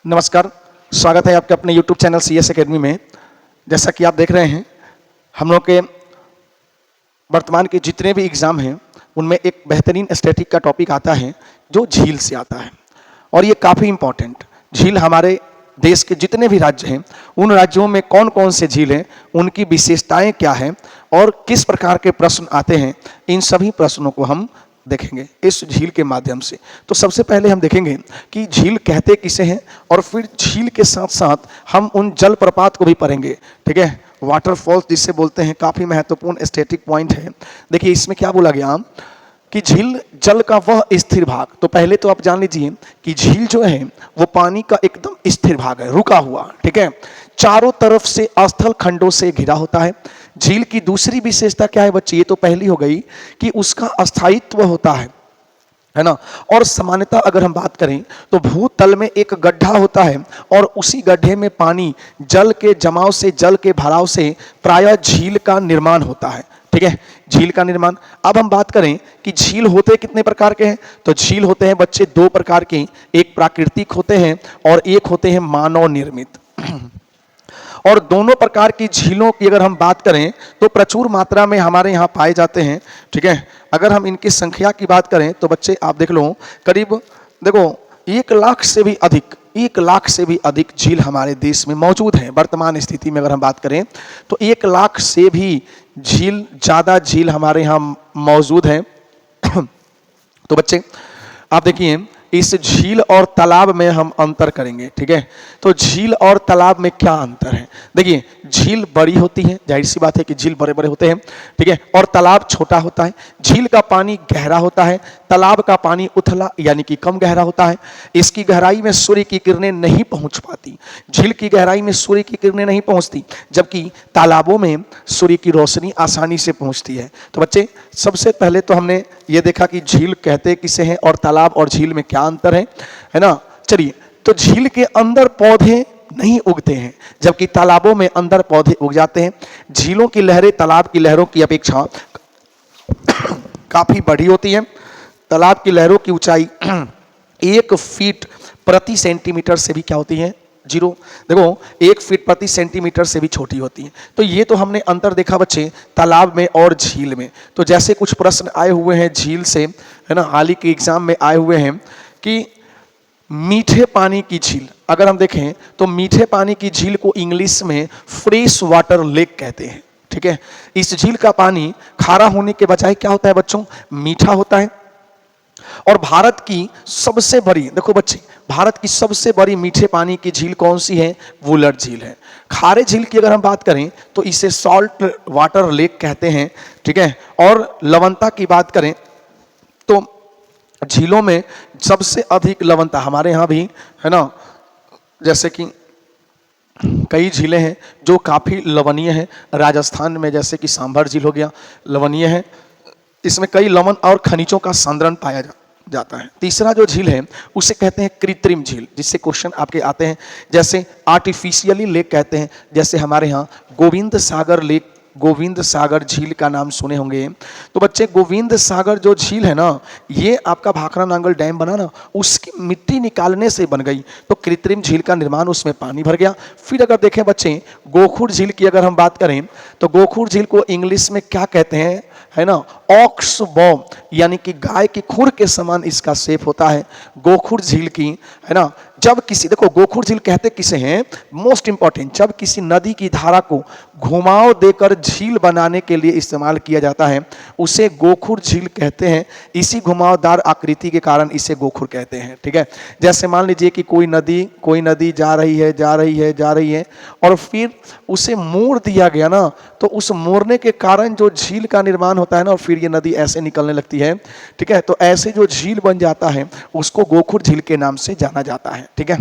नमस्कार, स्वागत है आपके अपने YouTube चैनल CS एकेडमी में। जैसा कि आप देख रहे हैं, हम लोग के वर्तमान के जितने भी एग्ज़ाम हैं, उनमें एक बेहतरीन स्टैटिक का टॉपिक आता है, जो झील से आता है। और ये काफ़ी इम्पोर्टेंट, झील हमारे देश के जितने भी राज्य हैं, उन राज्यों में कौन कौन से झील हैं, उनकी विशेषताएँ क्या हैं और किस प्रकार के प्रश्न आते हैं, इन सभी प्रश्नों को हम देखेंगे इस झील के माध्यम से। तो सबसे पहले हम देखेंगे कि झील कहते किसे हैं और फिर झील के साथ साथ हम उन जलप्रपात को भी पढ़ेंगे। ठीक है, वाटरफॉल्स जिससे बोलते हैं, काफ़ी महत्वपूर्ण स्टैटिक पॉइंट है। देखिए इसमें क्या बोला गया कि झील जल का वह स्थिर भाग। तो पहले तो आप जान लीजिए कि झील जो है वो पानी का एकदम स्थिर भाग है, रुका हुआ। ठीक है, चारों तरफ से स्थल खंडों से घिरा होता है। झील की दूसरी विशेषता क्या है बच्चे? ये तो पहली हो गई कि उसका अस्थायित्व होता है ना। और सामान्यतः अगर हम बात करें तो भूतल में एक गड्ढा होता है और उसी गड्ढे में पानी जल के जमाव से, जल के भराव से प्रायः झील का निर्माण होता है। ठीक है, झील का निर्माण। अब हम बात करें कि झील होते कितने प्रकार के हैं, तो झील होते हैं बच्चे दो प्रकार के, एक प्राकृतिक होते हैं और एक होते हैं मानव निर्मित। और दोनों प्रकार की झीलों की अगर हम बात करें तो प्रचुर मात्रा में हमारे यहाँ पाए जाते हैं। ठीक है, अगर हम इनकी संख्या की बात करें तो बच्चे आप देख लो, करीब देखो 1 लाख से भी अधिक झील हमारे देश में मौजूद हैं। वर्तमान स्थिति में अगर हम बात करें तो 1 लाख से भी ज़्यादा झील हमारे यहाँ मौजूद हैं। तो बच्चे आप देखिए, इस झील और तालाब में हम अंतर करेंगे। ठीक है, तो झील और तालाब में क्या अंतर है? देखिए, झील बड़ी होती है, जाहिर सी बात है कि झील बड़े बड़े होते हैं। ठीक है, और तालाब छोटा होता है। झील का पानी गहरा होता है, तालाब का पानी उथला यानी कि कम गहरा होता है। इसकी गहराई में सूर्य की किरणें नहीं पहुंच पाती। झील की गहराई में सूर्य की किरणें नहीं पहुंचती, जबकि तालाबों में सूर्य की रोशनी आसानी से पहुंचती है। तो बच्चे सबसे पहले तो हमने ये देखा कि झील कहते किसे हैं और तालाब और झील में क्या अंतर है ना। चलिए, तो झील के अंदर पौधे नहीं उगते हैं, जबकि तालाबों में अंदर पौधे उग जाते हैं। झीलों की लहरें तालाब की लहरों की अपेक्षा काफी बड़ी होती हैं। तालाब की लहरों की ऊंचाई 1 फीट प्रति सेंटीमीटर से भी क्या होती है? जीरो। देखो, 1 फीट प्रति सेंटीमीटर से भी छोटी होती है। तो ये तो हमने अंतर देखा बच्चे तालाब में और झील में। तो जैसे कुछ प्रश्न आए हुए हैं झील से, है ना, हाल ही के एग्जाम में आए हुए हैं कि मीठे पानी की झील, अगर हम देखें तो मीठे पानी की झील को इंग्लिश में फ्रेश वाटर लेक कहते हैं। ठीक है, इस झील का पानी खारा होने के बजाय क्या होता है बच्चों? मीठा होता है। और भारत की सबसे बड़ी, देखो बच्चे, भारत की सबसे बड़ी मीठे पानी की झील कौन सी है? वुलर झील है। खारे झील की अगर हम बात करें तो इसे सॉल्ट वाटर लेक कहते हैं। ठीक है, और लवणता की बात करें तो झीलों में सबसे अधिक लवणता हमारे यहाँ भी है ना। जैसे कि कई झीलें हैं जो काफ़ी लवणीय हैं। राजस्थान में जैसे कि सांभर झील हो गया, लवणीय है। इसमें कई लवण और खनिजों का सांद्रण पाया जाता है। तीसरा जो झील है उसे कहते हैं कृत्रिम झील, जिससे क्वेश्चन आपके आते हैं, जैसे आर्टिफिशियली लेक कहते हैं। जैसे हमारे यहाँ गोविंद सागर लेक, गोविंद सागर झील का नाम सुने होंगे। तो बच्चे गोविंद सागर जो झील है ना, ये आपका भाखड़ा नांगल डैम बना ना, उसकी मिट्टी निकालने से बन गई। तो कृत्रिम झील का निर्माण, उसमें पानी भर गया। फिर अगर देखें बच्चे गोखुर झील की अगर हम बात करें तो गोखुर झील को इंग्लिश में क्या कहते हैं, है ना, ऑक्स बॉ, यानी कि गाय की खुर के समान इसका शेप होता है गोखुर झील की, है ना। जब किसी, देखो गोखुर झील कहते किसे हैं, मोस्ट इंपॉर्टेंट, जब किसी नदी की धारा को घुमाव देकर झील बनाने के लिए इस्तेमाल किया जाता है उसे गोखुर झील कहते हैं। इसी घुमावदार आकृति के कारण इसे गोखुर कहते हैं। ठीक है, जैसे मान लीजिए कि कोई नदी जा रही है और फिर उसे मोड़ दिया गया ना, तो उस मोड़ने के कारण जो झील का निर्माण होता है ना, और फिर ये नदी ऐसे निकलने लगती है। ठीक है, तो ऐसे जो झील बन जाता है उसको गोखुर झील के नाम से जाना जाता है। ठीक है,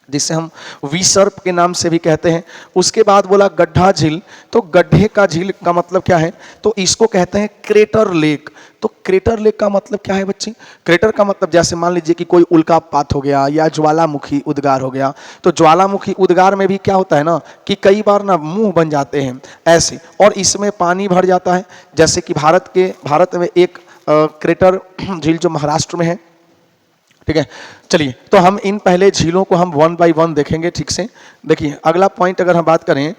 जिसे हम विसर्प के नाम से भी कहते हैं। उसके बाद बोला गड्ढा झील, तो गड्ढे का झील का मतलब क्या है? तो इसको कहते हैं क्रेटर लेक। तो क्रेटर लेक का मतलब क्या है बच्चे? क्रेटर का मतलब जैसे मान लीजिए कि कोई उल्कापात हो गया या ज्वालामुखी उद्गार हो गया, तो ज्वालामुखी उद्गार में भी क्या होता है ना कि कई बार ना मुंह बन जाते हैं ऐसे, और इसमें पानी भर जाता है। जैसे कि भारत में एक क्रेटर झील जो महाराष्ट्र में है ठीक है, चलिए तो हम इन पहले झीलों को हम वन बाय वन देखेंगे ठीक से। देखिए अगला पॉइंट अगर हम बात करें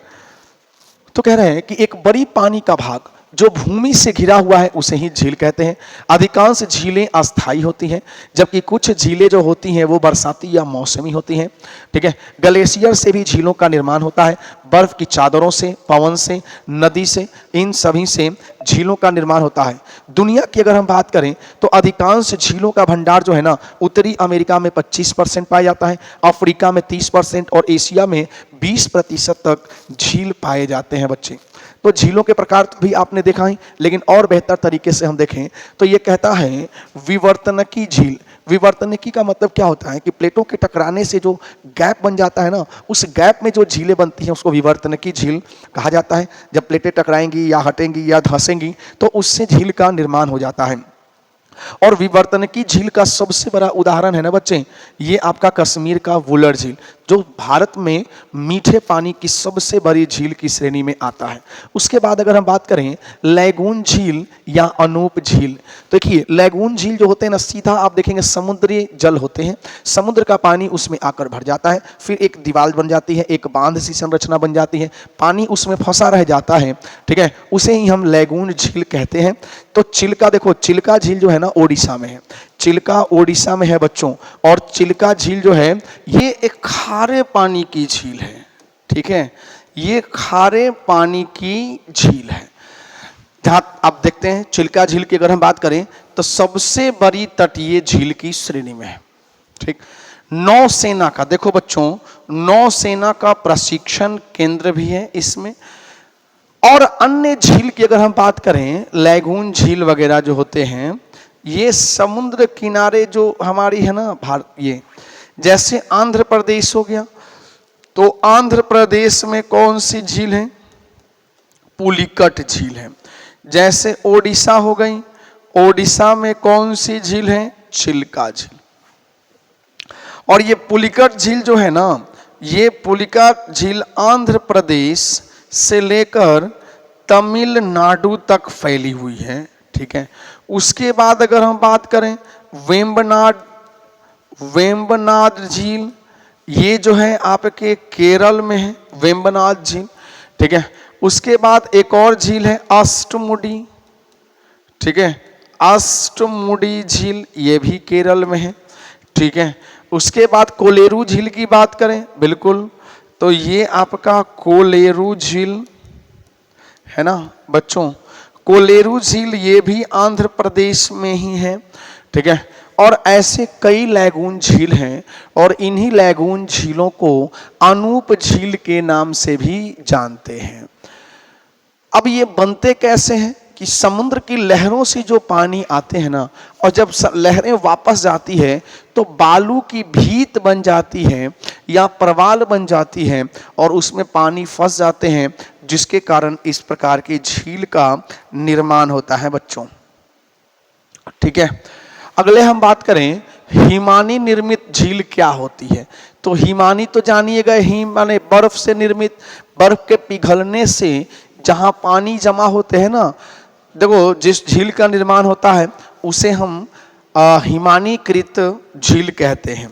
तो कह रहे हैं कि एक बड़ी पानी का भाग जो भूमि से घिरा हुआ है उसे ही झील कहते हैं। अधिकांश झीलें अस्थायी होती हैं, जबकि कुछ झीलें जो होती हैं वो बरसाती या मौसमी होती हैं। ठीक है, ग्लेशियर से भी झीलों का निर्माण होता है। बर्फ की चादरों से, पवन से, नदी से, इन सभी से झीलों का निर्माण होता है। दुनिया की अगर हम बात करें तो अधिकांश झीलों का भंडार जो है ना, उत्तरी अमेरिका में 25% पाया जाता है, अफ्रीका में 30% और एशिया में 20% तक झील पाए जाते हैं बच्चे। तो झीलों के प्रकार तो भी आपने देखा ही, लेकिन और बेहतर तरीके से हम देखें तो ये कहता है विवर्तनकी झील। विवर्तनकी का मतलब क्या होता है कि प्लेटों के टकराने से जो गैप बन जाता है ना, उस गैप में जो झीलें बनती हैं उसको विवर्तनकी झील कहा जाता है। जब प्लेटें टकराएंगी या हटेंगी या धंसेंगी तो उससे झील का निर्माण हो जाता है। और विवर्तनकी झील का सबसे बड़ा उदाहरण है ना बच्चे, ये आपका कश्मीर का वुलर झील, जो भारत में मीठे पानी की सबसे बड़ी झील की श्रेणी में आता है। उसके बाद अगर हम बात करें लैगून झील या अनूप झील, तो देखिए लैगून झील जो होते हैं ना, सीधा आप देखेंगे समुद्री जल होते हैं, समुद्र का पानी उसमें आकर भर जाता है, फिर एक दीवार बन जाती है, एक बांध सी संरचना बन जाती है, पानी उसमें फंसा रह जाता है। ठीक है, उसे ही हम लैगून झील कहते हैं। तो चिल्का, देखो चिल्का झील जो है ना ओडिशा में है, चिल्का ओडिशा में है बच्चों। और चिल्का झील जो है ये एक खारे पानी की झील है। ठीक है, ये खारे पानी की झील है। जहाँ आप देखते हैं चिल्का झील की अगर हम बात करें तो सबसे बड़ी तटीय झील की श्रेणी में है। ठीक, नौसेना का, देखो बच्चों नौसेना का प्रशिक्षण केंद्र भी है इसमें। और अन्य झील की अगर हम बात करें, लैगून झील वगैरह जो होते हैं ये समुद्र किनारे जो हमारी है ना भारत, ये जैसे आंध्र प्रदेश हो गया, तो आंध्र प्रदेश में कौन सी झील है? पुलिकट झील है। जैसे ओडिशा हो गई, ओडिशा में कौन सी झील है? चिल्का झील। और ये पुलिकट झील जो है ना, ये पुलिकट झील आंध्र प्रदेश से लेकर तमिलनाडु तक फैली हुई है। ठीक है, उसके बाद अगर हम बात करें वेम्बनाड झील, ये जो है आपके केरल में है वेम्बनाड झील। ठीक है, उसके बाद एक और झील है अष्टमुडी। ठीक है, अष्टमुडी झील ये भी केरल में है। ठीक है, उसके बाद कोलेरू झील की बात करें, बिल्कुल, तो ये आपका कोलेरू झील है ना बच्चों, कोलेरू झील ये भी आंध्र प्रदेश में ही है। ठीक है, और ऐसे कई लैगून झील हैं और इन्हीं लैगून झीलों को अनूप झील के नाम से भी जानते हैं। अब ये बनते कैसे हैं कि समुद्र की लहरों से जो पानी आते हैं ना, और जब लहरें वापस जाती है तो बालू की भीत बन जाती है या प्रवाल बन जाती है और उसमें पानी फंस जाते हैं, जिसके कारण इस प्रकार की झील का निर्माण होता है बच्चों। ठीक है, अगले हम बात करें हिमानी निर्मित झील क्या होती है। तो हिमानी तो जानिएगा, हिम माने बर्फ से निर्मित, बर्फ के पिघलने से जहां पानी जमा होते हैं ना, देखो जिस झील का निर्माण होता है उसे हम हिमानीकृत झील कहते हैं।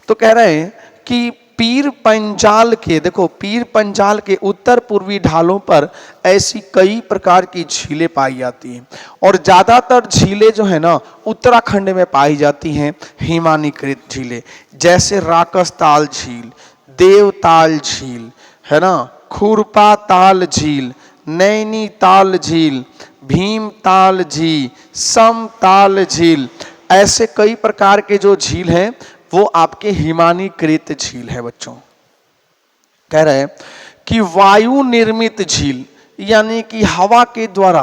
तो कह रहे हैं कि पीर पंजाल के, देखो पीर पंजाल के उत्तर पूर्वी ढालों पर ऐसी कई प्रकार की झीलें पाई जाती हैं और ज़्यादातर झीलें जो है ना उत्तराखंड में पाई जाती हैं हिमानीकृत झीलें। जैसे राकसताल झील, देवताल झील है ना, खुरपा ताल झील, नैनीताल झील, भीमताल झील, समताल झील, ऐसे कई प्रकार के जो झील हैं वो आपके हिमानीकृत झील है बच्चों। कह रहे हैं कि वायु निर्मित झील, यानी कि हवा के द्वारा,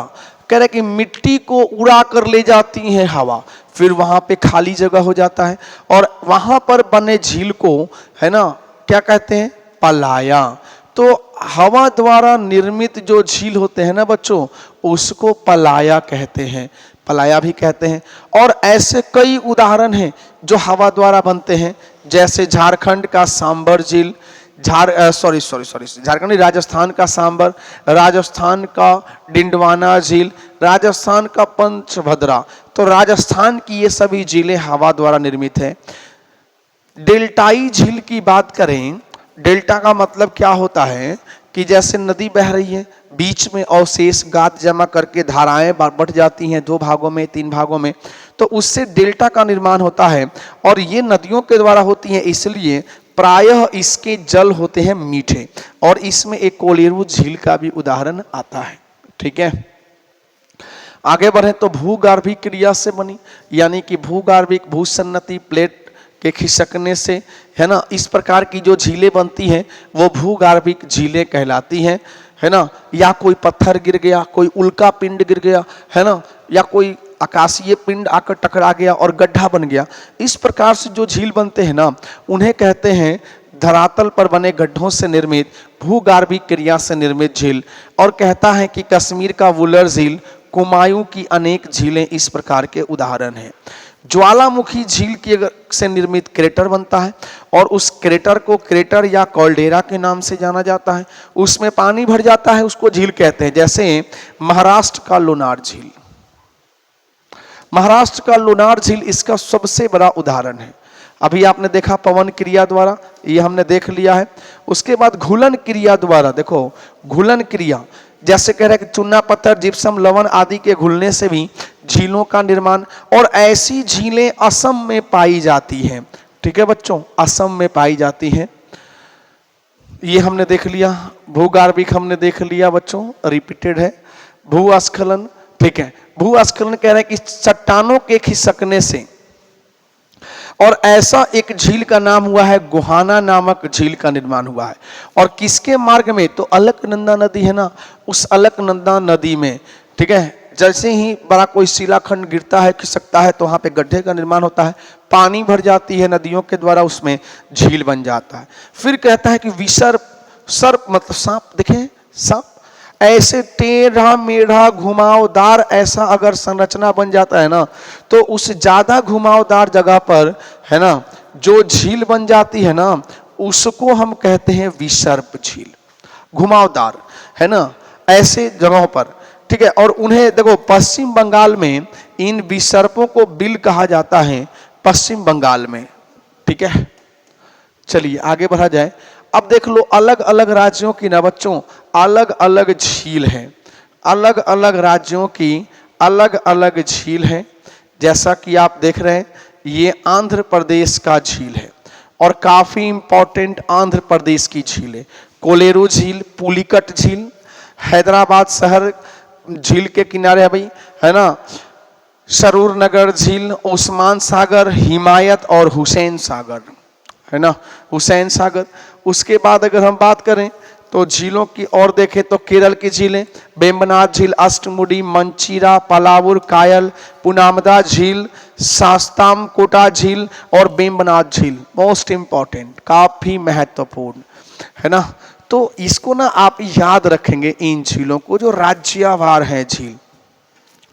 कह रहे कि मिट्टी को उड़ा कर ले जाती है हवा, फिर वहां पे खाली जगह हो जाता है और वहां पर बने झील को है ना क्या कहते हैं? पलाया। तो हवा द्वारा निर्मित जो झील होते हैं ना बच्चों, उसको पलाया कहते हैं, पलाया भी कहते हैं। और ऐसे कई उदाहरण हैं जो हवा द्वारा बनते हैं, जैसे झारखंड का सांबर झील, झारखंड नहीं, राजस्थान का सांबर, राजस्थान का डिंडवाना झील, राजस्थान का पंचभद्रा। तो राजस्थान की ये सभी झीलें हवा द्वारा निर्मित है। डेल्टाई झील की बात करें, डेल्टा का मतलब क्या होता है कि जैसे नदी बह रही है, बीच में अवशेष गाद जमा करके धाराएं बढ़ जाती हैं 2 भागों में 3 भागों में, तो उससे डेल्टा का निर्माण होता है। और ये नदियों के द्वारा होती हैं, इसलिए प्रायः इसके जल होते हैं मीठे। और इसमें एक कोलेरू झील का भी उदाहरण आता है। ठीक है, आगे बढ़े तो भूगार्भिक क्रिया से बनी, यानी कि भूगार्भिक भूसन्नति प्लेट के खिसकने से, है ना, इस प्रकार की जो झीलें बनती हैं वो भूगार्भिक झीलें कहलाती हैं, है ना। या कोई पत्थर गिर गया, कोई उल्का पिंड गिर गया, है ना, या कोई आकाशीय पिंड आकर टकरा गया और गड्ढा बन गया, इस प्रकार से जो झील बनते हैं ना, उन्हें कहते हैं धरातल पर बने गड्ढों से निर्मित भूगार्भिक क्रिया से निर्मित झील। और कहता है कि कश्मीर का वुलर झील, कुमायूं की अनेक झीलें इस प्रकार के उदाहरण हैं। ज्वालामुखी झील की से निर्मित क्रेटर बनता है और उस क्रेटर को क्रेटर या कॉल्डेरा के नाम से जाना जाता है। उसमें पानी भर जाता है, उसको झील कहते हैं। जैसे महाराष्ट्र का लोनार झील, महाराष्ट्र का लोनार झील इसका सबसे बड़ा उदाहरण है। अभी आपने देखा पवन क्रिया द्वारा, ये हमने देख लिया है। उसके बाद घुलन क्रिया द्वारा, देखो घुलन क्रिया, जैसे कह रहे हैं कि चूना पत्थर जिप्सम लवण आदि के घुलने से भी झीलों का निर्माण। और ऐसी झीलें असम में पाई जाती हैं। ठीक है बच्चों, असम में पाई जाती हैं। ये हमने देख लिया, भूगार्भिक हमने देख लिया बच्चों, रिपीटेड है। भूस्खलन, ठीक है, भूस्खलन कह रहे हैं कि चट्टानों के खिसकने से। और ऐसा एक झील का नाम हुआ है, गोहाना नामक झील का निर्माण हुआ है। और किसके मार्ग में? तो अलकनंदा नदी है ना, उस अलकनंदा नदी में। ठीक है, जैसे ही बड़ा कोई शिलाखंड गिरता है, खिसकता है, तो वहां पे गड्ढे का निर्माण होता है, पानी भर जाती है नदियों के द्वारा, उसमें झील बन जाता है। फिर कहता है कि विसर्प, सर्प मतलब सांप, देखें सांप, ऐसे टेढ़ा मेढ़ा घुमावदार ऐसा अगर संरचना बन जाता है ना, तो उस ज्यादा घुमावदार जगह पर, है ना, जो झील बन जाती है ना, उसको हम कहते हैं विसर्प झील। घुमावदार, है ना, ऐसे जगहों पर। ठीक है, और उन्हें देखो पश्चिम बंगाल में इन विसर्पों को बिल कहा जाता है, पश्चिम बंगाल में। ठीक है, चलिए आगे बढ़ा जाए। अब देख लो अलग अलग राज्यों की ना बच्चों अलग अलग झील है, अलग अलग राज्यों की अलग अलग झील है। जैसा कि आप देख रहे हैं, ये आंध्र प्रदेश का झील है और काफी इंपॉर्टेंट आंध्र प्रदेश की झील है। कोलेरू झील, पुलिकट झील हैदराबाद शहर झील के किनारे है भाई, है ना। सरूर नगर झील, उस्मान सागर, हिमायत और हुसैन सागर, है ना, हुसैन सागर। उसके बाद अगर हम बात करें तो झीलों की और देखें तो केरल की झीलें, वेम्बनाड झील, अष्टमुडी, मंचीरा, पलावुर, कायल, पुनामदा झील, शास्ताम कोटा झील और वेम्बनाड झील मोस्ट इंपॉर्टेंट, काफी महत्वपूर्ण, है ना। तो इसको ना आप याद रखेंगे इन झीलों को, जो राज्यवार है झील।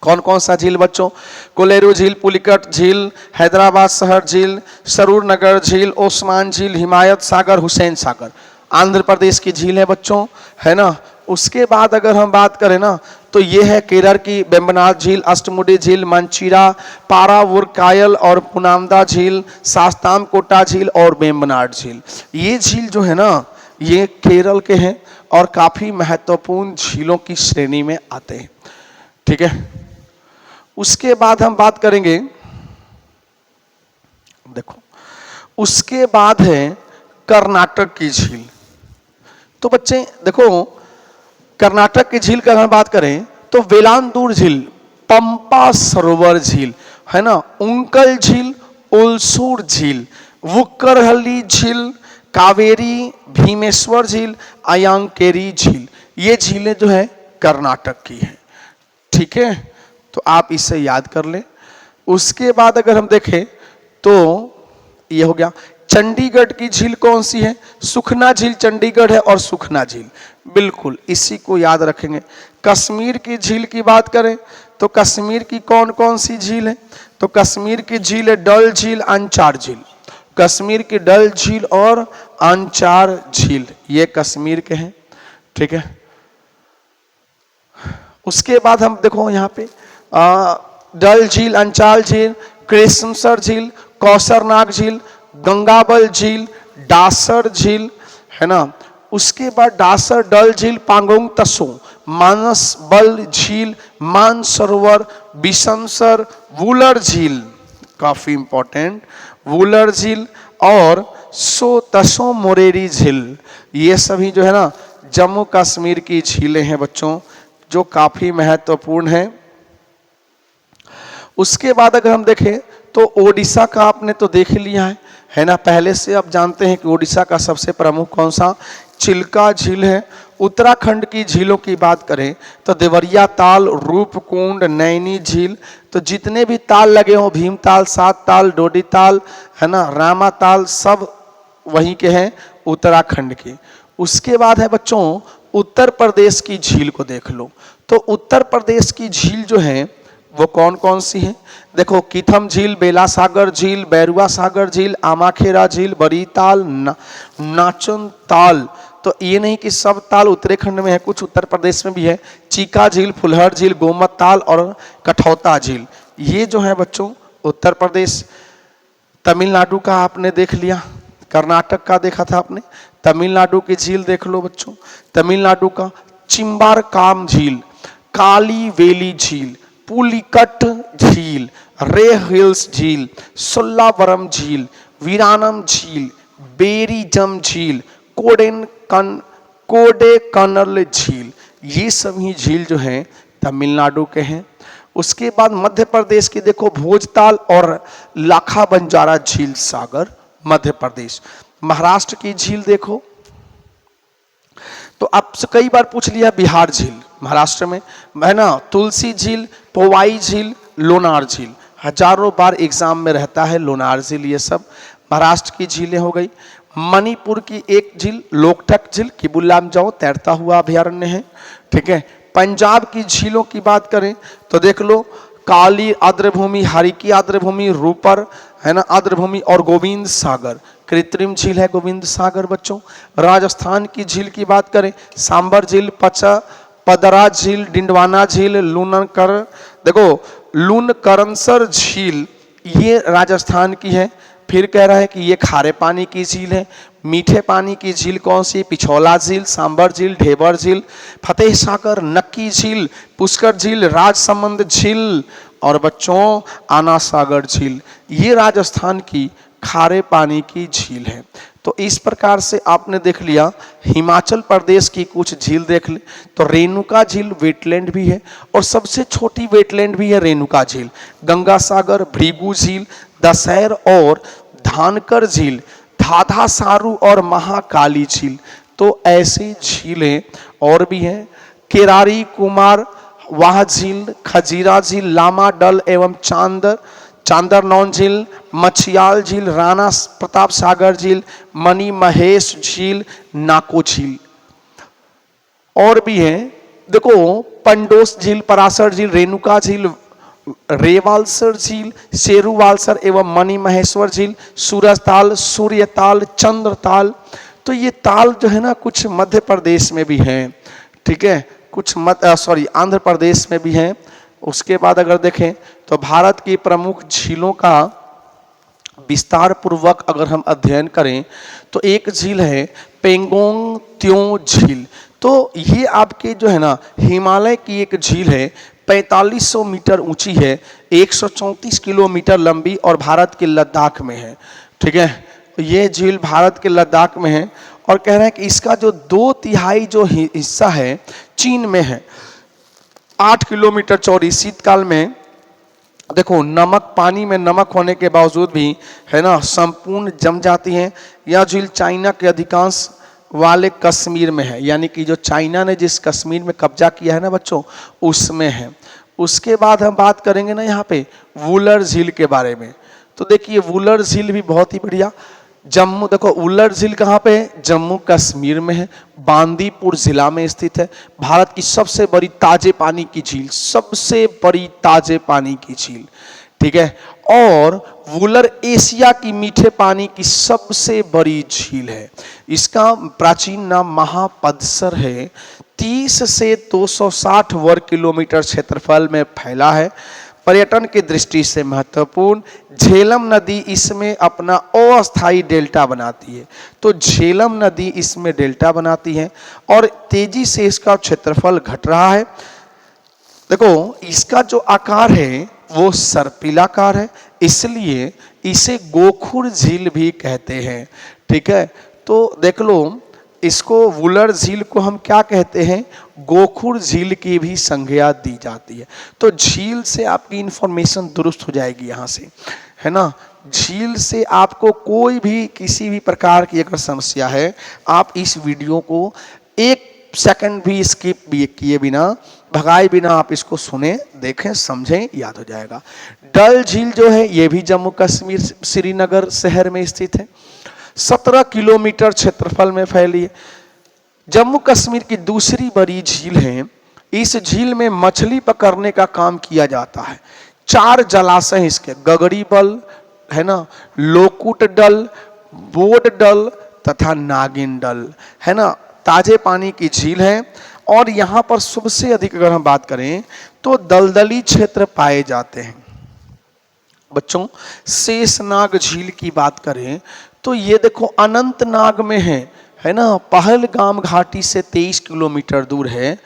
कौन कौन सा झील बच्चों? कोलेरू झील, पुलिकट झील, हैदराबाद शहर झील, सरूर नगर झील, ओस्मान झील, हिमायत सागर, हुसैन सागर, आंध्र प्रदेश की झील है बच्चों, है ना। उसके बाद अगर हम बात करें ना तो ये है केरल की वेम्बनाड झील, अष्टमुडी झील, मंचीरा, पारावुर, कायल और पुनामदा झील, शास्ताम कोटा झील और वेम्बनाड झील। ये झील जो है ना, ये केरल के हैं और काफी महत्वपूर्ण झीलों की श्रेणी में आते हैं। ठीक है, उसके बाद हम बात करेंगे, देखो उसके बाद है कर्नाटक की झील। तो बच्चे देखो कर्नाटक की झील का अगर बात करें तो वेलांदूर झील, पंपा सरोवर झील, है ना, उंकल झील, उलसूर झील, वुक्करहल्ली झील, कावेरी, भीमेश्वर झील, अयांकेरी झील, ये झीलें जो है कर्नाटक की हैं। ठीक है, तो आप इसे याद कर लें। उसके बाद अगर हम देखें तो ये हो गया। चंडीगढ़ की झील कौन सी है? सुखना झील चंडीगढ़ है और सुखना झील, बिल्कुल इसी को याद रखेंगे। कश्मीर की झील की बात करें तो कश्मीर की कौन कौन सी झील है? तो कश्मीर की झील है डल झील, अंचार झील, कश्मीर की डल झील और अंचार झील, ये कश्मीर के हैं, ठीक है। उसके बाद हम देखो यहाँ पे डल झील, अंचाल झील, कृष्णसर झील, कौसरनाग झील, गंगाबल झील, डासर झील, है ना। उसके बाद डासर, डल झील, पांगोंग तसो, मानस बल झील, मानसरोवर, बिशनसर, वुलर झील, काफी इंपॉर्टेंट, वुलर झील और सो तसो मोरेरी झील, ये सभी जो है ना जम्मू कश्मीर की झीलें हैं बच्चों, जो काफी महत्वपूर्ण है। उसके बाद अगर हम देखें तो ओडिशा का आपने तो देख लिया है ना, पहले से आप जानते हैं कि ओडिशा का सबसे प्रमुख कौन सा, चिल्का झील है। उत्तराखंड की झीलों की बात करें तो देवरिया ताल, रूपकुंड, नैनी झील, तो जितने भी ताल लगे हों, भीमताल, सात ताल, डोडी ताल, है ना, रामा ताल, सब वहीं के हैं, उत्तराखंड के। उसके बाद है बच्चों उत्तर प्रदेश की झील को देख लो, तो उत्तर प्रदेश की झील जो है वो कौन कौन सी है, देखो कीथम झील, बेला सागर झील, बैरुआ सागर झील, आमाखेरा झील, बड़ी ताल, नाचन ताल, तो ये नहीं कि सब ताल उत्तराखंड में है, कुछ उत्तर प्रदेश में भी है, चीका झील, फुलहर झील, गोमत ताल और कठौता झील, ये जो है बच्चों उत्तर प्रदेश। तमिलनाडु का आपने देख लिया, कर्नाटक का देखा था आपने, तमिलनाडु की झील देख लो बच्चों, तमिलनाडु का चिंबारकाम झील, काली वेली झील, पुलिकट झील, रे हिल्स झील, सोल्लावरम झील, वीरानम झील, बेरीजम झील, कोडेकनल झील, ये सभी झील जो हैं तमिलनाडु के हैं। उसके बाद मध्य प्रदेश की देखो भोजताल और लाखा बंजारा झील सागर, मध्य प्रदेश। महाराष्ट्र की झील देखो तो आपसे कई बार पूछ लिया, बिहार झील महाराष्ट्र में है ना, तुलसी झील, पोवाई झील, लोनार झील, हजारों बार एग्जाम में रहता है लोनार झील, ये सब महाराष्ट्र की झीलें हो गई। मणिपुर की एक झील लोकटक झील, किबुल्लाम जाओ, तैरता हुआ अभयारण्य है, ठीक है। पंजाब की झीलों की बात करें तो देख लो काली आर्द्रभूमि, हरिकी आर्द्रभूमि, रूपर, है ना आर्द्रभूमि, और गोविंद सागर कृत्रिम झील है, गोविंद सागर बच्चों। राजस्थान की झील की बात करें, सांबर झील, पदरा झील, डिंडवाना झील, लूनकर, देखो लूनकरनसर झील ये राजस्थान की है। फिर कह रहा है कि ये खारे पानी की झील है। मीठे पानी की झील कौन सी, पिछौला झील, सांबर झील, ढेबर झील, फतेह सागर, नक्की झील, पुष्कर झील, राजसमंद झील और बच्चों आना सागर झील, ये राजस्थान की खारे पानी की झील है। तो इस प्रकार से आपने देख लिया। हिमाचल प्रदेश की कुछ झील देख ले तो रेणुका झील वेटलैंड भी है और सबसे छोटी वेटलैंड भी है रेणुका झील। गंगा सागर, भृगु झील, दशहर और धानकर झील, धाधा सारू और महाकाली झील, तो ऐसी झीलें और भी हैं। केरारी कुमार वाह झील, खजीरा झील, लामा डल एवं चांदरनौन झील, मछियाल झील, राणा प्रताप सागर झील, मणि महेश झील, नाको झील और भी हैं। देखो पंडोस झील, पराशर झील, रेणुका झील, रेवालसर झील, शेरुवालसर एवं मणि महेश्वर झील, सूरजताल, सूर्यताल, चंद्रताल, तो ये ताल जो है ना कुछ मध्य प्रदेश में भी हैं, ठीक है, कुछ आंध्र प्रदेश में भी हैं। उसके बाद अगर देखें तो भारत की प्रमुख झीलों का विस्तार पूर्वक अगर हम अध्ययन करें तो एक झील है पेंगोंग त्यों झील, तो ये आपके जो है ना हिमालय की एक झील है, 4500 मीटर ऊंची है, 134 किलोमीटर लंबी और भारत के लद्दाख में है, ठीक है। ये झील भारत के लद्दाख में है और कह रहे हैं कि इसका जो 2/3 जो हिस्सा है चीन में है, 8 किलोमीटर चौड़ी। शीतकाल में देखो नमक, पानी में नमक होने के बावजूद भी है ना संपूर्ण जम जाती हैं। यह झील चाइना के अधिकांश वाले कश्मीर में है, यानी कि जो चाइना ने जिस कश्मीर में कब्जा किया है ना बच्चों उसमें है। उसके बाद हम बात करेंगे ना यहाँ पे वुलर झील के बारे में, तो देखिए वुलर झील भी बहुत ही बढ़िया। जम्मू, देखो वुलर झील कहाँ पे है, जम्मू कश्मीर में है, बांदीपुर जिला में स्थित है। भारत की सबसे बड़ी ताजे पानी की झील, सबसे बड़ी ताजे पानी की झील, ठीक है। और वुलर एशिया की मीठे पानी की सबसे बड़ी झील है। इसका प्राचीन नाम महापदसर है। 30 से 260 वर्ग किलोमीटर क्षेत्रफल में फैला है। पर्यटन की दृष्टि से महत्वपूर्ण, झेलम नदी इसमें अपना अस्थायी डेल्टा बनाती है। तो झेलम नदी इसमें डेल्टा बनाती है और तेजी से इसका क्षेत्रफल घट रहा है। देखो इसका जो आकार है वो सर्पिलाकार है, इसलिए इसे गोखुर झील भी कहते हैं। ठीक है, तो देख लो इसको वुलर झील को हम क्या कहते हैं, गोखुर झील की भी संज्ञा दी जाती है। तो झील से आपकी इंफॉर्मेशन दुरुस्त हो जाएगी यहाँ से, है ना। झील से आपको कोई भी किसी भी प्रकार की अगर समस्या है, आप इस वीडियो को 1 सेकंड भी स्किप भी किए बिना, भगाए बिना आप इसको सुने, देखें, समझें, याद हो जाएगा। डल झील जो है ये भी जम्मू कश्मीर श्रीनगर शहर में स्थित है। 17 किलोमीटर क्षेत्रफल में फैली है। जम्मू कश्मीर की दूसरी बड़ी झील है। इस झील में मछली पकड़ने का काम किया जाता है। 4 जलाशय इसके, गगड़ी बल है ना, लोकुट डल, बोड डल तथा नागिन डल, है ना। ताजे पानी की झील है और यहाँ पर सबसे अधिक अगर हम बात करें तो दलदली क्षेत्र पाए जाते हैं। बच्चों शेषनाग झील की बात करें तो ये देखो अनंतनाग में है ना। पहलगाम घाटी से 23 किलोमीटर दूर है।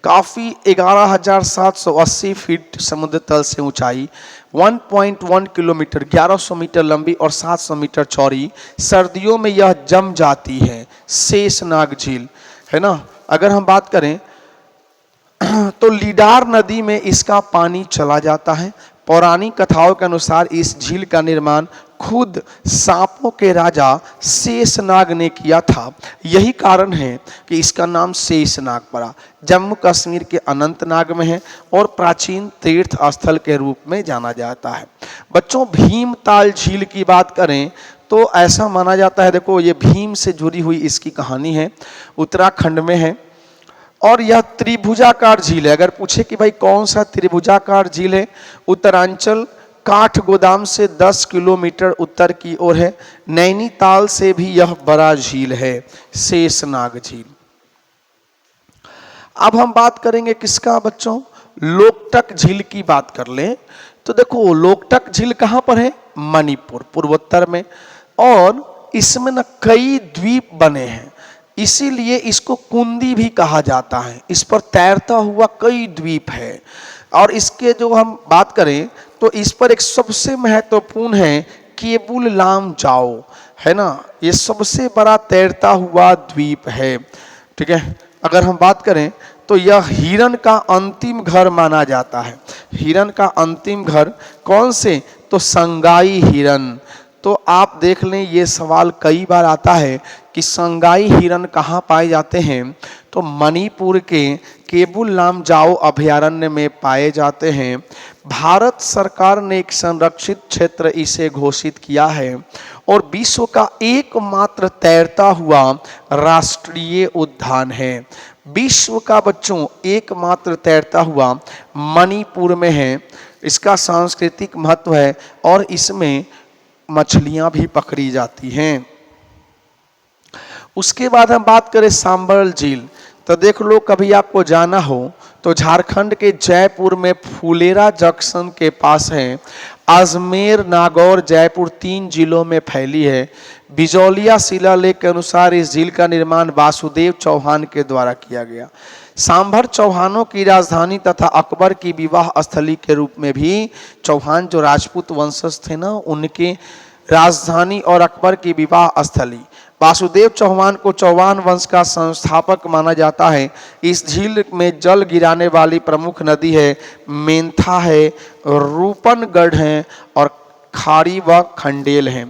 काफ़ी 11,780 फीट समुद्र तल से ऊंचाई, 1.1 किलोमीटर, 1100 मीटर लंबी और 700 मीटर चौड़ी। सर्दियों में यह जम जाती है, शेषनाग झील, है ना। अगर हम बात करें तो लीडार नदी में इसका पानी चला जाता है। पौराणिक कथाओं के अनुसार इस झील का निर्माण खुद सांपों के राजा शेषनाग ने किया था। यही कारण है कि इसका नाम शेषनाग पड़ा। जम्मू कश्मीर के अनंतनाग में है और प्राचीन तीर्थ स्थल के रूप में जाना जाता है। बच्चों भीमताल झील की बात करें तो ऐसा माना जाता है, देखो ये भीम से जुड़ी हुई इसकी कहानी है, उत्तराखंड में है और यह त्रिभुजाकार झील है। अगर पूछे कि भाई कौन सा त्रिभुजाकार झील है, उत्तरांचल काठगोदाम से 10 किलोमीटर उत्तर की ओर है। नैनीताल से भी यह बड़ा झील है, शेषनाग झील। अब हम बात करेंगे किसका बच्चों, लोकटक झील की बात कर लें तो देखो लोकटक झील कहाँ पर है, मणिपुर पूर्वोत्तर में। और इसमें न कई द्वीप बने हैं, इसीलिए इसको कुंदी भी कहा जाता है। इस पर तैरता हुआ कई द्वीप है। और इसके जो हम बात करें तो इस पर एक सबसे महत्वपूर्ण है केबुल लामजाओ, है ना। ये सबसे बड़ा तैरता हुआ द्वीप है। ठीक है, अगर हम बात करें तो यह हिरन का अंतिम घर माना जाता है। हिरन का अंतिम घर कौन से, तो संगाई हिरन। तो आप देख लें ये सवाल कई बार आता है कि संगाई हिरन कहाँ पाए जाते हैं, तो मणिपुर के केबुल लामजाओ अभयारण्य में पाए जाते हैं। भारत सरकार ने एक संरक्षित क्षेत्र इसे घोषित किया है और विश्व का एकमात्र तैरता हुआ राष्ट्रीय उद्यान है। विश्व का बच्चों एकमात्र तैरता हुआ मणिपुर में है। इसका सांस्कृतिक महत्व है और इसमें मछलियां भी पकड़ी जाती हैं। उसके बाद हम बात करें सांभर झील, तो देख लो कभी आपको जाना हो तो झारखंड के जयपुर में फुलेरा जंक्शन के पास है। अजमेर, नागौर, जयपुर 3 जिलों में फैली है। बिजौलिया शिलालेख के अनुसार इस झील का निर्माण वासुदेव चौहान के द्वारा किया गया। सांभर चौहानों की राजधानी तथा अकबर की विवाह स्थली के रूप में भी, चौहान जो राजपूत वंशज थे ना, उनके राजधानी और अकबर की विवाह स्थली। वासुदेव चौहान को चौहान वंश का संस्थापक माना जाता है। इस झील में जल गिराने वाली प्रमुख नदी है मेंथा है, रूपनगढ़ है और खाड़ी व खंडेल है।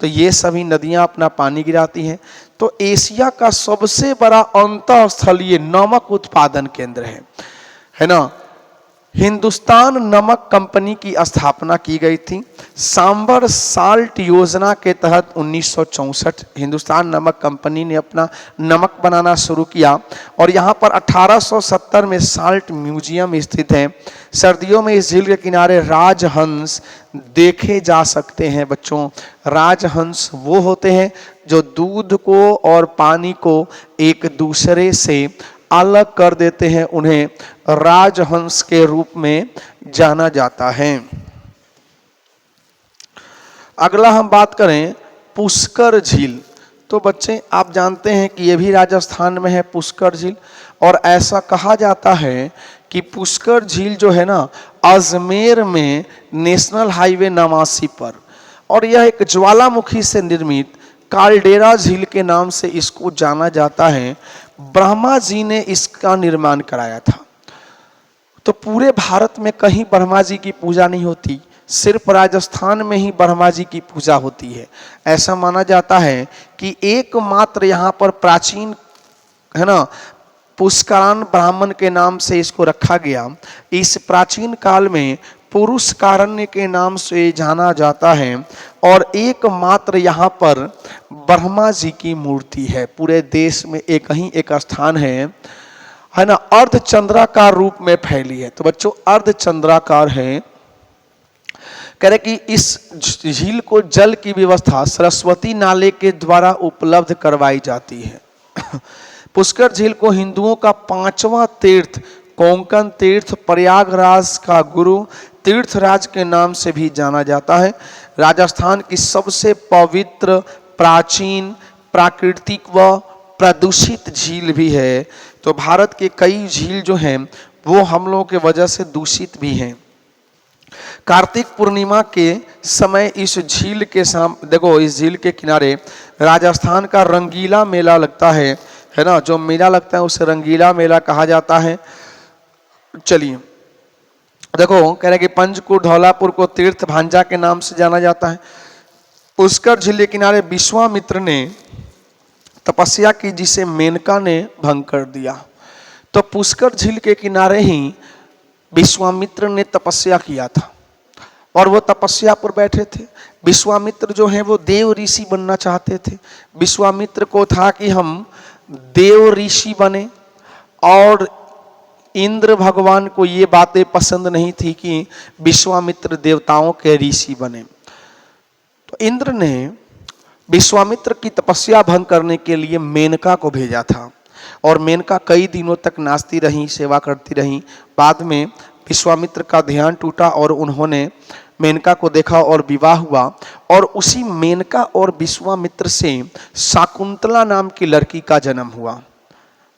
तो ये सभी नदियां अपना पानी गिराती हैं। तो एशिया का सबसे बड़ा अंतःस्थलीय नमक उत्पादन केंद्र है ना। हिंदुस्तान नमक कंपनी की स्थापना की गई थी। सांबर साल्ट योजना के तहत 1964 हिंदुस्तान नमक कंपनी ने अपना नमक बनाना शुरू किया और यहाँ पर 1870 में साल्ट म्यूजियम स्थित है। सर्दियों में इस झील के किनारे राजहंस देखे जा सकते हैं बच्चों। राजहंस वो होते हैं जो दूध को और पानी को एक दूसरे से अलग कर देते हैं, उन्हें राजहंस के रूप में जाना जाता है। अगला हम बात करें पुष्कर झील। तो बच्चे आप जानते हैं कि ये भी राजस्थान में है पुष्कर झील, और ऐसा कहा जाता है कि पुष्कर झील जो है ना अजमेर में नेशनल हाईवे 89 पर, और यह एक ज्वालामुखी से निर्मित काल्डेरा झील के नाम से इसको जाना जाता है। ब्रह्मा जी ने इसका निर्माण कराया था। तो पूरे भारत में कहीं ब्रह्मा जी की पूजा नहीं होती, सिर्फ राजस्थान में ही ब्रह्मा जी की पूजा होती है। ऐसा माना जाता है कि एकमात्र यहाँ पर प्राचीन है ना पुष्करान ब्राह्मण के नाम से इसको रखा गया। इस प्राचीन काल में पुरुषकारण्य के नाम से जाना जाता है और एकमात्र यहाँ पर ब्रह्मा जी की मूर्ति है। पूरे देश में एक ही एक स्थान है ना, अर्धचंद्राकार रूप में फैली है। तो बच्चों अर्धचंद्राकार है। कह रहे कि इस झील को जल की व्यवस्था सरस्वती नाले के द्वारा उपलब्ध करवाई जाती है। पुष्कर झील को हिंदुओं का 5वां तीर्थ कोंकण तीर्थ प्रयागराज का गुरु तीर्थराज के नाम से भी जाना जाता है। राजस्थान की सबसे पवित्र, प्राचीन, प्राकृतिक व प्रदूषित झील भी है। तो भारत के कई झील जो हैं वो हम लोगों के वजह से दूषित भी हैं। कार्तिक पूर्णिमा के समय इस झील के देखो इस झील के किनारे राजस्थान का रंगीला मेला लगता है ना। जो मेला लगता है उसे रंगीला मेला कहा जाता है। चलिए देखो कह रहे कि पंचकुट धौलापुर को तीर्थ भांजा के नाम से जाना जाता है। पुष्कर झील के किनारे विश्वामित्र ने तपस्या की जिसे मेनका ने भंग कर दिया। तो पुष्कर झील के किनारे ही विश्वामित्र ने तपस्या किया था और वो तपस्या पर बैठे थे। विश्वामित्र जो हैं वो देव ऋषि बनना चाहते थे। विश्वामित्र को था कि हम देव ऋषि बने, और इंद्र भगवान को ये बातें पसंद नहीं थी कि विश्वामित्र देवताओं के ऋषि बने। तो इंद्र ने विश्वामित्र की तपस्या भंग करने के लिए मेनका को भेजा था, और मेनका कई दिनों तक नाचती रही, सेवा करती रही। बाद में विश्वामित्र का ध्यान टूटा और उन्होंने मेनका को देखा और विवाह हुआ, और उसी मेनका और विश्वामित्र से शाकुंतला नाम की लड़की का जन्म हुआ।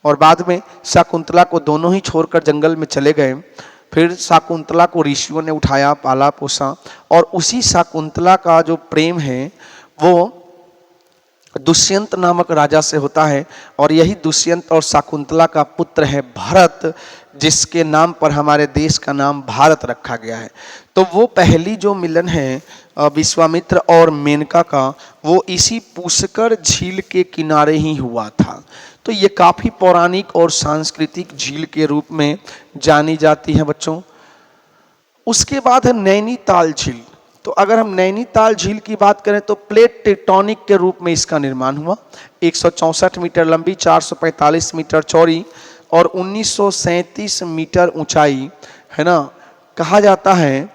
और बाद में शाकुंतला को दोनों ही छोड़कर जंगल में चले गए। फिर शाकुंतला को ऋषियों ने उठाया, पाला पोसा, और उसी शाकुंतला का जो प्रेम है वो दुष्यंत नामक राजा से होता है, और यही दुष्यंत और शाकुंतला का पुत्र है भरत, जिसके नाम पर हमारे देश का नाम भारत रखा गया है। तो वो पहली जो मिलन है विश्वामित्र और मेनका का, वो इसी पुष्कर झील के किनारे ही हुआ था। तो ये काफ़ी पौराणिक और सांस्कृतिक झील के रूप में जानी जाती है बच्चों। उसके बाद है नैनीताल झील। तो अगर हम नैनीताल झील की बात करें तो प्लेट टेक्टोनिक के रूप में इसका निर्माण हुआ। 164 मीटर लंबी, 445 मीटर चौड़ी और 1937 मीटर ऊंचाई है ना। कहा जाता है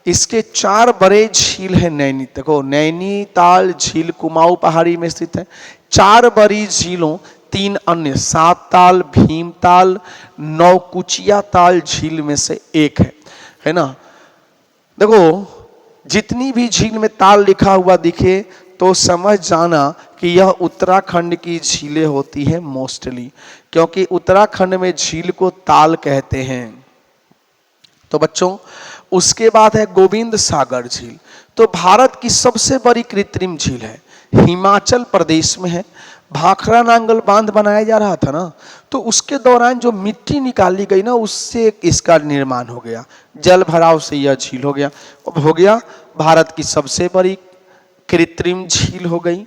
इसके 4 बड़े झील है देखो नैनीताल झील कुमाऊं पहाड़ी में स्थित है। 4 बड़ी झीलों, 3 अन्य सातताल, भीमताल, नौकुचिया ताल झील में से एक है ना। देखो जितनी भी झील में ताल लिखा हुआ दिखे तो समझ जाना कि यह उत्तराखंड की झीलें होती हैं मोस्टली, क्योंकि उत्तराखंड में झील को ताल कहते हैं। तो बच्चों उसके बाद है गोविंद सागर झील। तो भारत की सबसे बड़ी कृत्रिम झील है, हिमाचल प्रदेश में है। भाखड़ा नांगल बांध बनाया जा रहा था ना, तो उसके दौरान जो मिट्टी निकाली गई ना, उससे इसका निर्माण हो गया। जल भराव से यह झील हो गया। अब हो गया भारत की सबसे बड़ी कृत्रिम झील हो गई।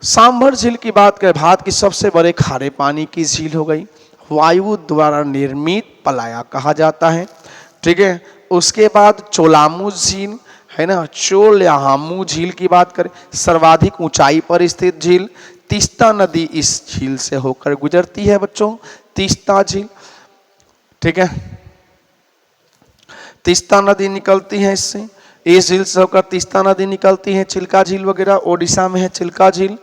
सांभर झील की बात करें, भारत की सबसे बड़े खारे पानी की झील हो गई। वायु द्वारा निर्मित पलाया कहा जाता है। ठीक है, उसके बाद चोलामू झील है ना, चोलामू झील की बात करें, सर्वाधिक ऊंचाई पर स्थित झील। तीस्ता नदी इस झील से होकर गुजरती है बच्चों, तीस्ता झील। ठीक है, तीस्ता नदी निकलती है इससे, इस झील से होकर तीस्ता नदी निकलती है। चिल्का झील वगैरह ओडिशा में है चिल्का झील।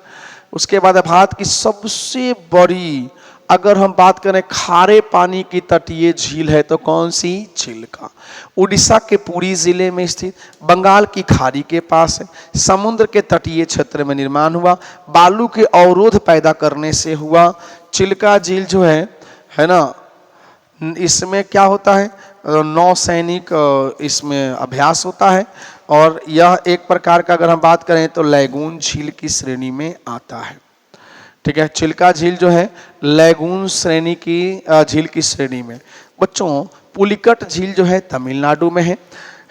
उसके बाद भारत की सबसे बड़ी अगर हम बात करें खारे पानी की तटीय झील है तो कौन सी, चिल्का। उड़ीसा के पुरी जिले में स्थित, बंगाल की खाड़ी के पास है, समुद्र के तटीय क्षेत्र में निर्माण हुआ, बालू के अवरोध पैदा करने से हुआ। चिल्का झील जो है ना, इसमें क्या होता है, नौसैनिक इसमें अभ्यास होता है और यह एक प्रकार का अगर हम बात करें तो लैगून झील की श्रेणी में आता है। ठीक है, चिल्का झील जो है लैगून श्रेणी की झील की श्रेणी में। बच्चों पुलिकट झील जो है तमिलनाडु में है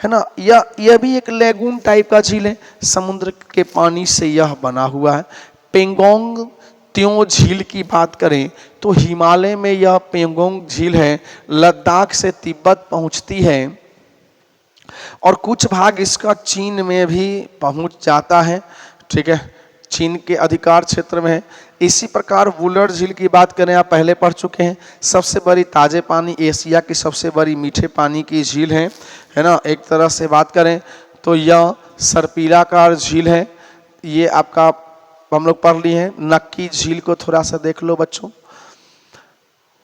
ना, यह भी एक लैगून टाइप का झील है, समुद्र के पानी से यह बना हुआ है। पेंगोंग त्यों झील की बात करें तो हिमालय में यह पेंगोंग झील है, लद्दाख से तिब्बत पहुंचती है और कुछ भाग इसका चीन में भी पहुंच जाता है। ठीक है, चीन के अधिकार क्षेत्र में है। इसी प्रकार वुलर झील की बात करें, आप पहले पढ़ चुके हैं, सबसे बड़ी ताजे पानी एशिया की सबसे बड़ी मीठे पानी की झील है ना। एक तरह से बात करें तो यह सर्पिलाकार झील है, ये आपका हम लोग पढ़ लिए हैं। नक्की झील को थोड़ा सा देख लो बच्चों,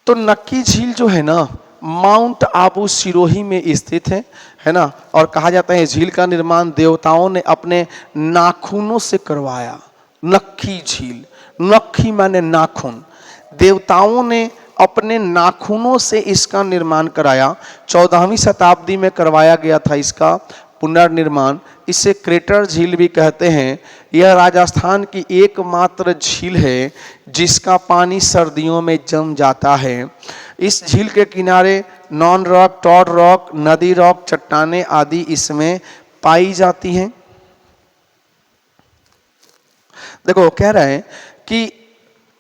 तो नक्की झील जो है ना माउंट आबू सिरोही में स्थित है ना, और कहा जाता है झील का निर्माण देवताओं ने अपने नाखूनों से करवाया। नक्की झील, नक्की माने नाखून, देवताओं ने अपने नाखूनों से इसका निर्माण कराया। 14वीं शताब्दी में करवाया गया था इसका पुनर्निर्माण। इसे क्रेटर झील भी कहते हैं। यह राजस्थान की एकमात्र झील है जिसका पानी सर्दियों में जम जाता है। इस झील के किनारे नॉन रॉक, टॉड रॉक, नदी रॉक, चट्टानें आदि इसमें पाई जाती हैं। देखो कह रहे हैं कि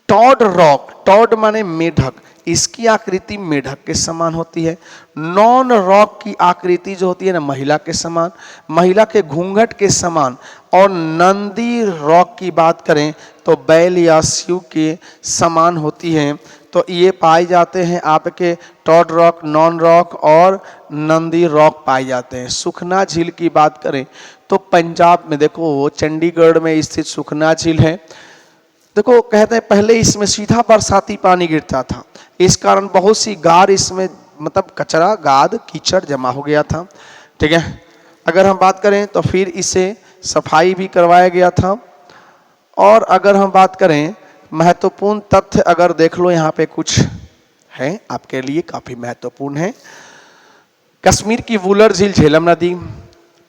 टॉड रॉक, टॉड माने मेढक, इसकी आकृति मेढक के समान होती है। नॉन रॉक की आकृति जो होती है ना महिला के समान, महिला के घूंघट के समान। और नंदी रॉक की बात करें तो बैल या शिव के समान होती है। तो ये पाए जाते हैं आपके टॉड रॉक, नॉन रॉक और नंदी रॉक पाए जाते हैं। सुखना झील की बात करें तो पंजाब में देखो चंडीगढ़ में स्थित सुखना झील है। देखो कहते हैं पहले इसमें सीधा बरसाती पानी गिरता था, इस कारण बहुत सी गार इसमें मतलब कचरा, गाद, कीचड़ जमा हो गया था। ठीक है, अगर हम बात करें तो फिर इसे सफाई भी करवाया गया था। और अगर हम बात करें महत्वपूर्ण तथ्य अगर देख लो, यहाँ पे कुछ है आपके लिए काफी महत्वपूर्ण है। कश्मीर की वुलर झील झेलम नदी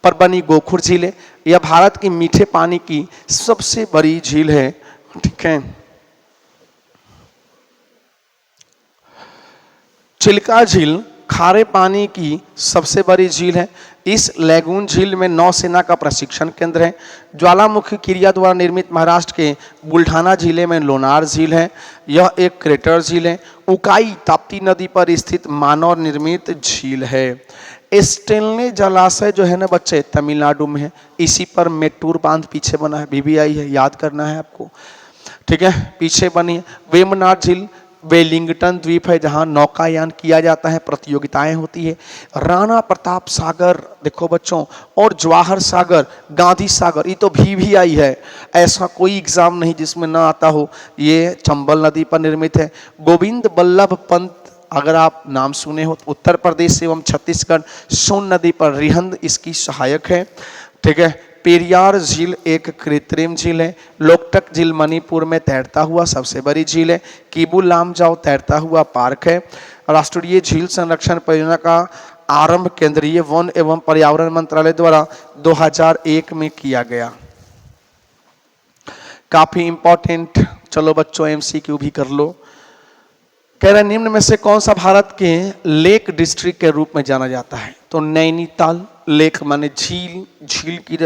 पर बनी गोखुर झील है। यह भारत की मीठे पानी की सबसे बड़ी झील है। ठीक है, चिल्का झील खारे पानी की सबसे बड़ी झील है। इस लैगून झील में नौसेना का प्रशिक्षण केंद्र है। ज्वालामुखी क्रिया द्वारा निर्मित महाराष्ट्र के बुल्ढाना जिले में लोनार झील है। यह एक क्रेटर झील है। उकाई ताप्ती नदी पर स्थित मानव निर्मित झील है। स्टेनले जलाशय जो है ना बच्चे तमिलनाडु में है। इसी पर मेट्टूर बांध पीछे बना है, BBI है, याद करना है आपको। ठीक है, पीछे बनी है। वेम्बनाड झील वेलिंगटन द्वीप है जहां नौकायान किया जाता है, प्रतियोगिताएं होती है। राणा प्रताप सागर देखो बच्चों, और जवाहर सागर, गांधी सागर, ये तो VVI है, ऐसा कोई एग्जाम नहीं जिसमें ना आता हो। ये चंबल नदी पर निर्मित है। गोविंद बल्लभ पंत अगर आप नाम सुने हो तो उत्तर प्रदेश एवं छत्तीसगढ़ सोन नदी पर रिहंद इसकी सहायक है। ठीक है, पेरियार झील एक कृत्रिम झील है। लोकटक झील मणिपुर में तैरता हुआ सबसे बड़ी झील है। किबू लामजाओ तैरता हुआ पार्क है। राष्ट्रीय झील संरक्षण परियोजना का आरंभ केंद्रीय वन एवं पर्यावरण मंत्रालय द्वारा 2001 में किया गया। काफी इंपॉर्टेंट, चलो बच्चों MCQ भी कर लो। कह रहे निम्न में से कौन सा भारत के लेक डिस्ट्रिक्ट के रूप में जाना जाता है? तो नैनीताल। लेक माने झील, झील की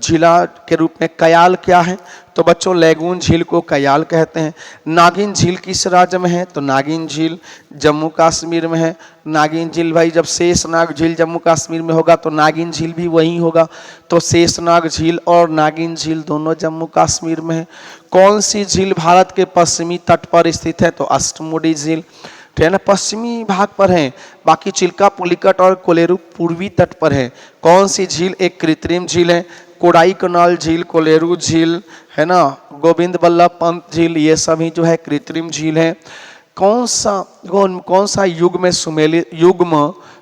जिला के रूप में। कयाल क्या है? तो बच्चों लैगून झील को कयाल कहते हैं। नागिन झील किस राज्य में है? तो नागिन झील जम्मू कश्मीर में है। नागिन झील भाई जब शेषनाग झील जम्मू कश्मीर में होगा तो नागिन झील भी वहीं होगा, तो शेषनाग झील और नागिन झील दोनों जम्मू कश्मीर में है। कौन सी झील भारत के पश्चिमी तट पर स्थित है? तो अष्टमुडी झील, ठीक है ना, पश्चिमी भाग पर है। बाकी चिल्का, पुलिकट और कोलेरू पूर्वी तट पर है। कौन सी झील एक कृत्रिम झील है? कोडाईकनाल झील, कोलेरू झील, है ना, गोविंद बल्लभ पंत झील, ये सभी जो है कृत्रिम झील है। कौन सा युग्म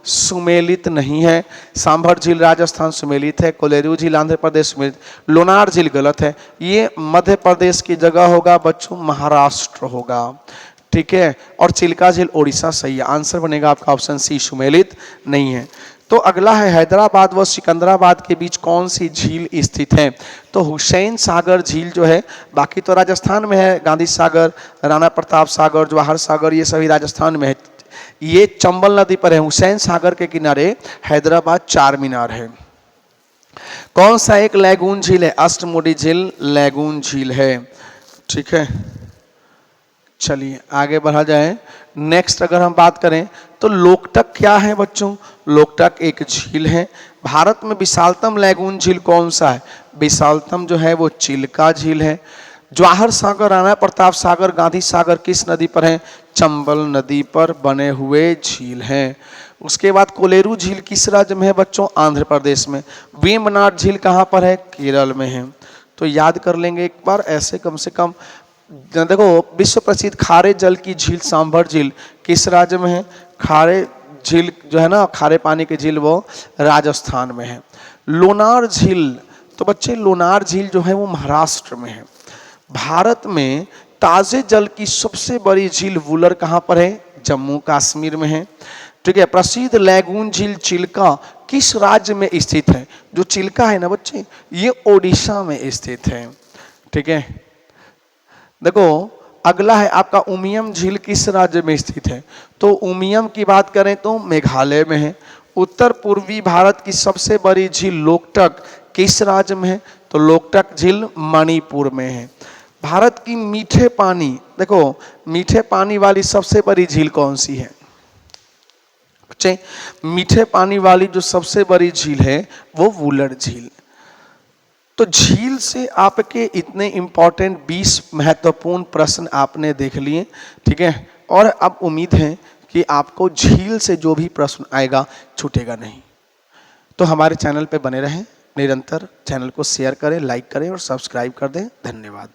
सुमेलित नहीं है? सांभर झील राजस्थान सुमेलित है, कोलेरू झील आंध्र प्रदेश सुमेलित, लोनार झील गलत है, ये मध्य प्रदेश की जगह होगा बच्चों, महाराष्ट्र होगा, ठीक है। और चिल्का झील ओडिशा सही है, आंसर बनेगा आपका ऑप्शन सी, सुमेलित नहीं है। तो अगला है हैदराबाद व सिकंदराबाद के बीच कौन सी झील स्थित है? तो हुसैन सागर झील जो है, बाकी तो राजस्थान में है, गांधी सागर, राणा प्रताप सागर, जवाहर सागर, ये सभी राजस्थान में है। ये चंबल नदी पर है। हुसैन सागर के किनारे हैदराबाद चार मीनार है। कौन सा एक लैगून झील है? अष्टमुडी झील लैगून झील है, ठीक है। चलिए आगे बढ़ा जाए। नेक्स्ट अगर हम बात करें तो लोकटक क्या है बच्चों? लोकटक एक झील है। भारत में विशालतम लैगून झील कौन सा है? विशालतम जो है वो चिल्का झील है। जवाहर सागर, राणा प्रताप सागर, गांधी सागर किस नदी पर है? चंबल नदी पर बने हुए झील हैं। उसके बाद कोलेरू झील किस राज्य में है बच्चों? आंध्र प्रदेश में। वेम्बनाड झील कहाँ पर है? केरल में है। तो याद कर लेंगे एक बार ऐसे कम से कम। देखो विश्व प्रसिद्ध खारे जल की झील सांभर झील किस राज्य में है? खारे झील जो है ना, खारे पानी की झील, वो राजस्थान में है। लोनार झील, तो बच्चे लोनार झील जो है वो महाराष्ट्र में है। भारत में ताजे जल की सबसे बड़ी झील वुलर कहाँ पर है? जम्मू कश्मीर में है, ठीक है। प्रसिद्ध लैगून झील चिल्का किस राज्य में स्थित है? जो चिल्का है ना बच्चे, ये ओडिशा में स्थित है, ठीक है। देखो अगला है आपका उमियम झील किस राज्य में स्थित है? तो उमियम की बात करें तो मेघालय में है। उत्तर पूर्वी भारत की सबसे बड़ी झील लोकटक किस राज्य में है? तो लोकटक झील मणिपुर में है। भारत की मीठे पानी, देखो मीठे पानी वाली सबसे बड़ी झील कौन सी है बच्चे? मीठे पानी वाली जो सबसे बड़ी झील है वो वुलर झील। तो झील से आपके इतने इंपॉर्टेंट 20 महत्वपूर्ण प्रश्न आपने देख लिए, ठीक है। और अब उम्मीद है कि आपको झील से जो भी प्रश्न आएगा छूटेगा नहीं। तो हमारे चैनल पे बने रहें निरंतर, चैनल को शेयर करें, लाइक करें और सब्सक्राइब कर दें। धन्यवाद।